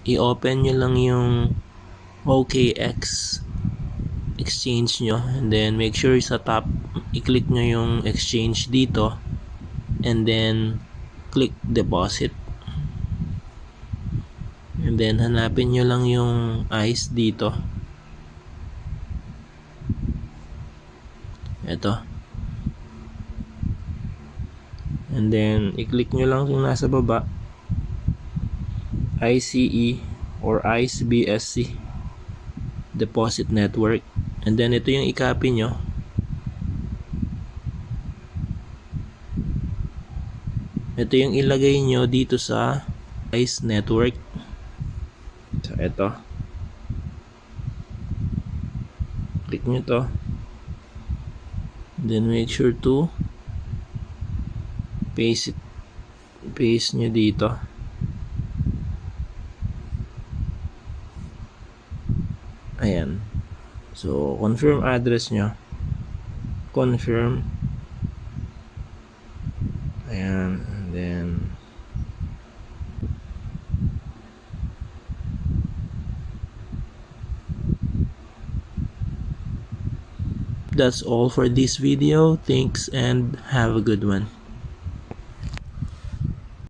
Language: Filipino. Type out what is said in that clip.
i-open nyo lang yung OKX exchange nyo, and then make sure sa top i-click nyo yung exchange dito, and then click deposit, and then hanapin nyo lang yung ICE dito, ito, and then i-click nyo lang yung nasa baba, ICE or ICE BSC deposit network, and then ito yung i-copy nyo, ito yung ilagay nyo dito sa ICE network. So ito, click nyo to, then make sure to paste nyo dito, ayan. So confirm address nyo, confirm, ayan, and then that's all for this video. Thanks and have a good one.